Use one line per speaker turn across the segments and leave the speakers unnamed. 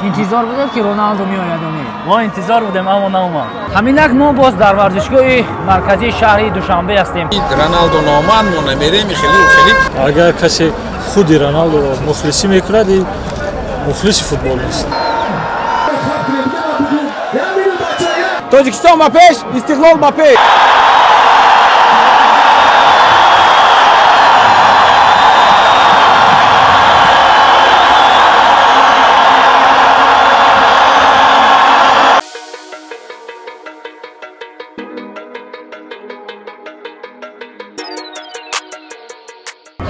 интизор будед ки Роналду меояд ё не?
ما انتظار بودیم اما ناومد.
ҳаминак мо боз дар варзишгоҳи марказии шаҳри Душанбе ҳастем.
Роналду номан мо намерем хеле.
Агар касе худи Роналдуро мухлисӣ мекунад, мухлиси футбол нест.
Tojikiston ба пеш, Истиқлол ба пеш.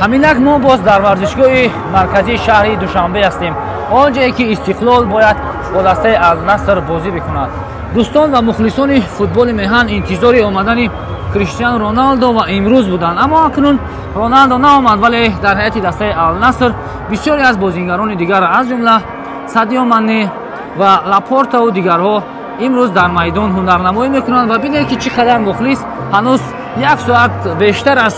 ҳаминак мо боз дар варзишгоҳи марказии шаҳри Душанбе ҳастем. Он ҷое ки Истиқлол бояд бо дастаи Ал-Наср бозӣ бикунад. дӯстон ва мухлисони футболи меҳан интизори омадани Криштиану Роналдо ва имрӯз буданд. Аммо акнун Роналдо наомад, вале дар ҳайати дастаи Ал-Наср бисёре аз бозигарони дигар аз ҷумла Садио Мане ва Лапортаву дигарҳо имрӯз дар майдон ҳунарнамоӣ мекунанд ва бинед ки чӣ қадар мухлис ҳанӯз 1 соат бештар аз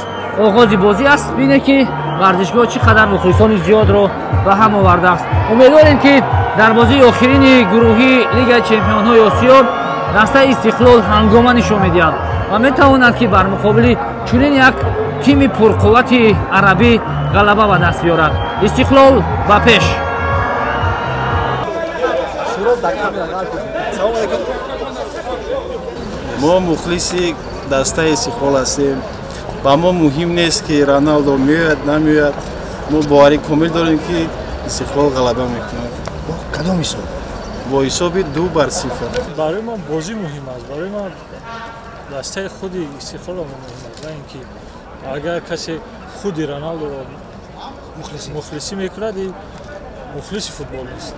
оғози бозӣ аст. бинед ки варзишгоҳ чӣ қадар мухлисони зиёдро ба ҳам овардааст. умедворем ки дар бозии охирини гурӯҳии Лигаи Чемпионҳои Осиё дастаи Истиқлол ҳангома нишон медиҳад ва метавонад ки бар муқобили чунин як тими пурқуввати арабӣ ғалаба ба даст биёрад. Истиқлол ба пеш.
мо мухлиси дастаи Истиқлол ҳастем. ба мо муҳим нест ки Роналдо меояд намеояд. мо боварӣ комил дорем ки Истиқлол ғалаба мекунад.
Кадом ҳисоб?
бо ҳисоби 2-0.
барои ман бозӣ муҳим аст. барои ман дастаи худи Истиқлол муҳим аст. ва ин ки агар касе худи Роналдуро мухлисӣ мекунад, мухлиси футбол нест.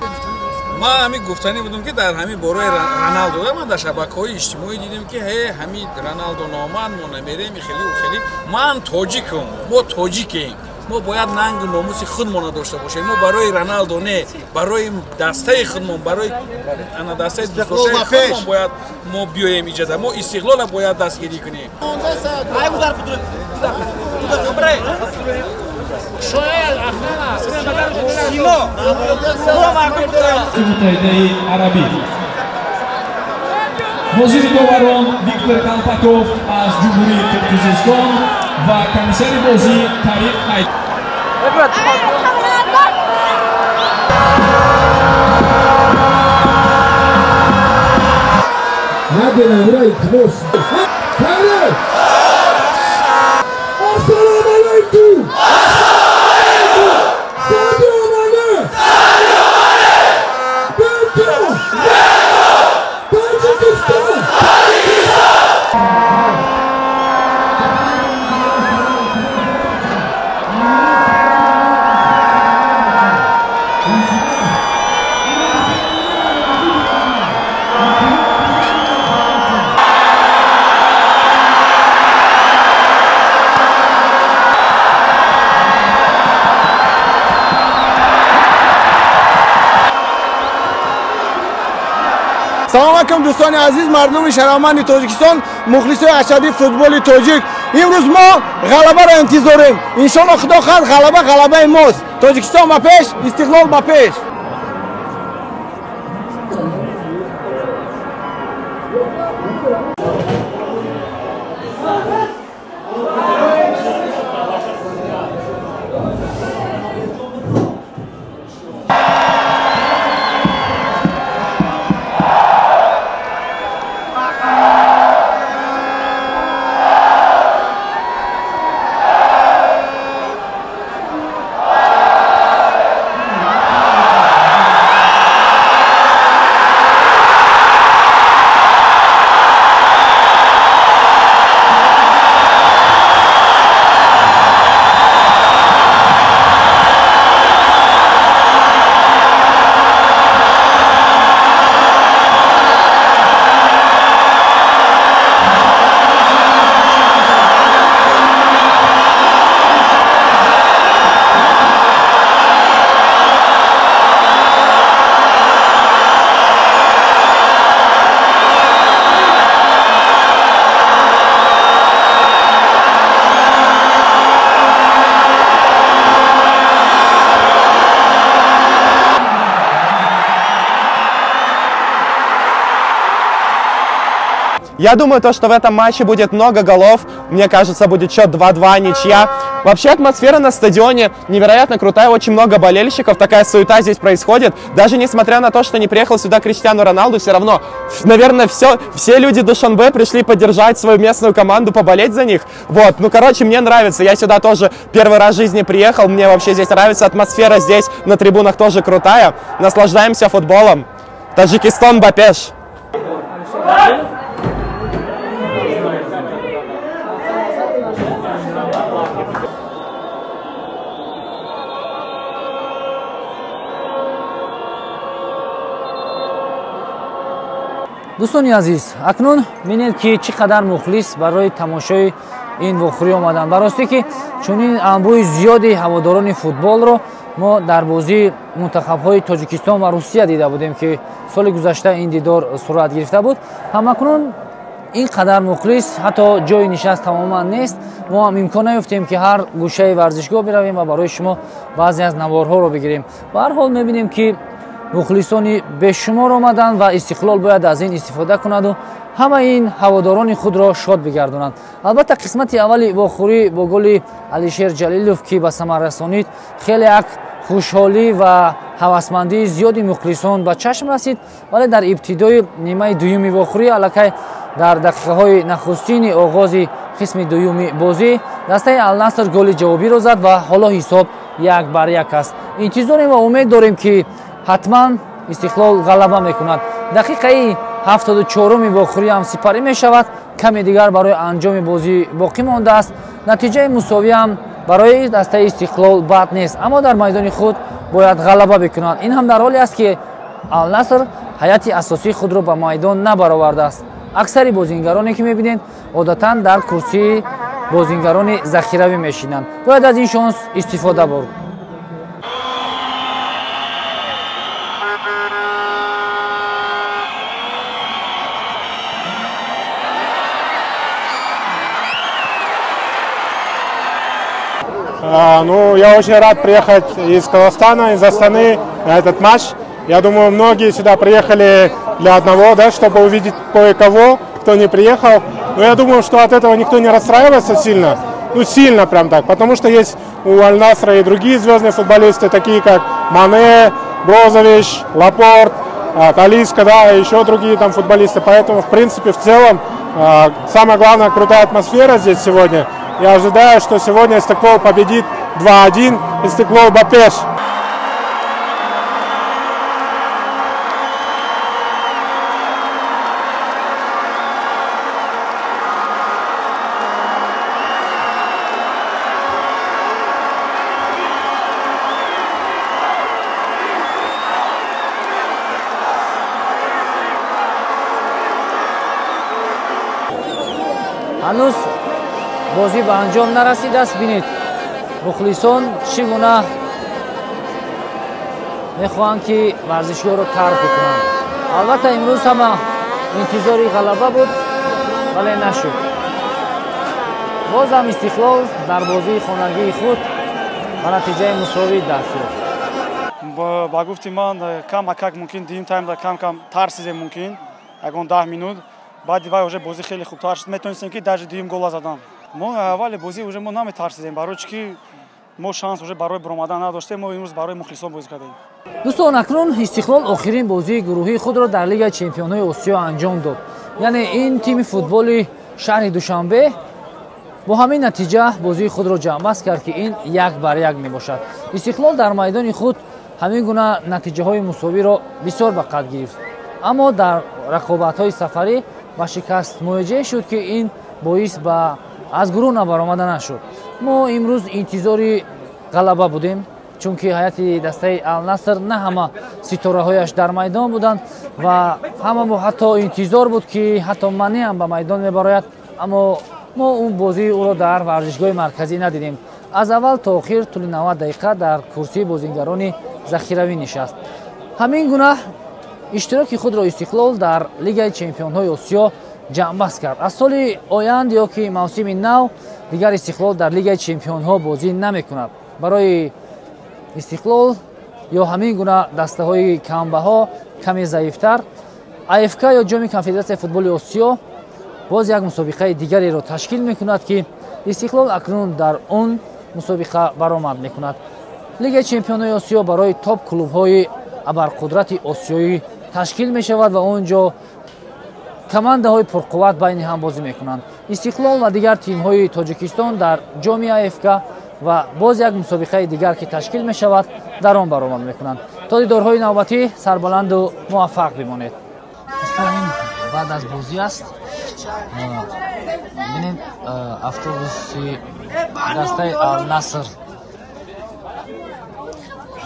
ма ҳамин гуфтанӣ будам ки дар ҳамин бораи Роналду ма дар шабакаҳои иҷтимоӣ дидем ки ҳамин Роналду номан мо намерем хеле. ман тоҷикам, мо тоҷикем. мо бояд нангу номуси худмона дошта бошем. мо барои Роналду не, барои дастаи худмон, барои дастаи дӯстдоштаи худмон бояд мо биёем иҷода. мо Истиқлола бояд дастгирӣ кунем.
Музири доварон Виктор Колпаков аз Ҷумҳурии Қирғизистон ва комиссари бозӣ Тариқ Ҳайдар.
Assalomu alaykum. салом алайкум дӯстони азиз, мардуми шаҳрванди Тоҷикистон, мухлисои ашади футболи тоҷик. имрӯз мо ғалабаро интизорем. иншоалло худо хоҳад ғалабаи мост. Тоҷикистон ба пеш, Истиқлол ба пеш.
Я думаю, то, что в этом матче будет много голов. Мне кажется, будет счет 2-2, ничья. Вообще атмосфера на стадионе невероятно крутая, очень много болельщиков, такая суета здесь происходит. Даже несмотря на то, что не приехал сюда Криштиану Роналду, все равно, наверное, все люди Душанбе пришли поддержать свою местную команду, поболеть за них. Вот, ну, короче, мне нравится. Я сюда тоже первый раз в жизни приехал, мне вообще здесь нравится. Атмосфера здесь на трибунах тоже крутая. Наслаждаемся футболом. Таджикистан, Бапеш.
дӯстони азиз, акнун бинед ки чӣ қадар мухлис барои тамошои ин вохӯрӣ омаданд. Ба ростӣ ки чунин анбӯи зиёди ҳаводорони футболро мо дар бозии мунтахабҳои Тоҷикистон ва Русия дида будем ки соли гузашта ин дидор сурат гирифта буд. Ҳамакнун ин қадар мухлис ҳатто ҷои нишаст тамоман нест. Мо ҳам имкон наёфтем ки ҳар гӯшаи варзишгоҳ биравем ва барои шумо баъзе аз наворҳоро бигирем. Ба ҳар ҳол мебинем ки мухлисони бешумор омаданд ва Истиқлол бояд аз ин истифода кунаду ҳама ин ҳаводорони худро шод бигардонанд. Албатта қисмати аввали вохӯрӣ бо голи Алишер Ҷалилов ки ба самар расонид хеле як хушҳолӣ ва ҳавасмандии зиёди мухлисон ба чашм расид, вале дар ибтидои нимаи дуюми вохӯрӣ аллакай дар дақиқаҳои нахустини оғози қисми дуюми бозӣ дастаи Алнаср голи ҷавобиро зад ва ҳоло ҳисоб 1-1 аст. Интизорем ва умед дорем ки ҳатман Истиқлол ғалаба мекунад. Дақиқаи 74-уми вохӯрӣ ҳам сипарӣ мешавад. Каме дигар барои анҷоми бозӣ боқӣ мондааст. Натиҷаи мусовӣ ҳам барои дастаи Истиқлол бад нест, аммо дар майдони худ бояд ғалаба бикунанд. Ин ҳам дар ҳоле аст ки Алнаср ҳайати асосии худро ба майдон набаровардааст. Аксари бозингароне ки мебинед одатан дар курсии бозингарони захиравӣ мешинанд. Бояд аз ин шонс истифода бурд.
Ну, я очень рад приехать из Казахстана, из Астаны на этот матч. Я думаю, многие сюда приехали для одного, да, чтобы увидеть кое-кого, кто не приехал. Но я думаю, что от этого никто не расстраивается сильно. Ну, сильно прям так. Потому что есть у Аль-Насра и другие звездные футболисты, такие как Мане, Брозович, Лапорт, Талиска, да, и еще другие там футболисты. Поэтому, в принципе, в целом, самое главное, крутая атмосфера здесь сегодня. Я ожидаю, что сегодня Истиқлол победит 2-1, Истиқлол Бапеш.
ҳанӯз бозӣ ба анҷом нарасидааст. Бинед мухлисон чӣ гуна мехоҳанд ки варзишгоҳро тарк кунанд. Албатта имрӯз ҳама интизори ғалаба буд, вале нашуд. Боз ҳам Истиқлол дар бозии хонагии худ ба натиҷаи мусовӣ даст ёфт.
Ба гуфти ман камакак мумкин дим таймда кам тарсидем мумкин ягон 10 минут. Баъди вай уже бозӣ хеле хубтар шуд. Метонистем ки даже дуюм гола задам. Мо аввали бозӣ уже мо наметарсидем, барои чӣ ки мо шанс уже барои буромадан надоштем. Мо имрӯз барои мухлисон бозӣ кардем.
дӯстон, акнун Истиқлол охирин бозии гурӯҳии худро дар Лигаи Чемпионҳои Осиё анҷом дод. Яъне ин тими футболи шаҳри Душанбе бо ҳамин натиҷа бозии худро ҷамъбаст кард ки ин 1-1 мебошад. Истиқлол дар майдони худ ҳамин гуна натиҷаҳои мусовиро бисёр ба қад гирифт, аммо дар рақобатҳои сафарӣ ба шикаст муоҷеҳ шуд ки ин боис ба аз гурӯҳ набаромада нашуд. Мо имрӯз интизори ғалаба будем, чунки ҳайати дастаи Алнаср на ҳама ситораҳояш дар майдон буданд ва ҳама мо ҳатто интизор буд ки ҳатто Мане ҳам ба майдон мебарояд, аммо мо он бозии ӯро дар варзишгоҳи марказӣ надидем. Аз аввал то охир тӯли 90 дақиқа дар курсии бозингарони захиравӣ нишаст. Ҳамин гуна иштироки худро Истиқлол дар Лигаи Чемпионҳои Осиё ҷамъбаст кард. Аз соли оянд ё ки мавсими нав дигар Истиқлол дар Лигаи Чемпионҳо бозӣ намекунад. Барои Истиқлол ё ҳамин гуна дастаҳои камбаҳо каме заифтар АФК ё ҷоми Конфедератсияи футболи Осиё باز یک مسابقه دیگری را تشکیل میکند که استقلال اکنون در آن مسابقه برآمد میکند. لیگ چمپیونای آسیا برای توپ کلوب‌های ابرقدرت آسیایی تشکیل میشود و آنجا کمانده‌های پرقوت بین هم بازی میکنند. استقلال و دیگر تیم‌های تاجیکستان در جام افک و باز یک مسابقه دیگر که تشکیل میشود در آن برآمد میکنند. تا دیدارهای نوبتی سربلند و موفق بمانید. بعد از بازی است ببینید اتوبوس دسته النصر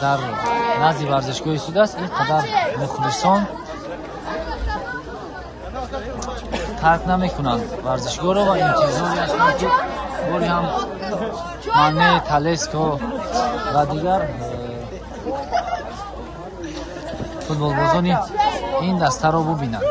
در نزد ورزشگاه ایستاده است. این قدر مخلصان ترک نمیکنند ورزشگاه را و انتظاری هستند که باری هم مانع تالسکو و دیگر فوتبال بازان این دسته را ببینند.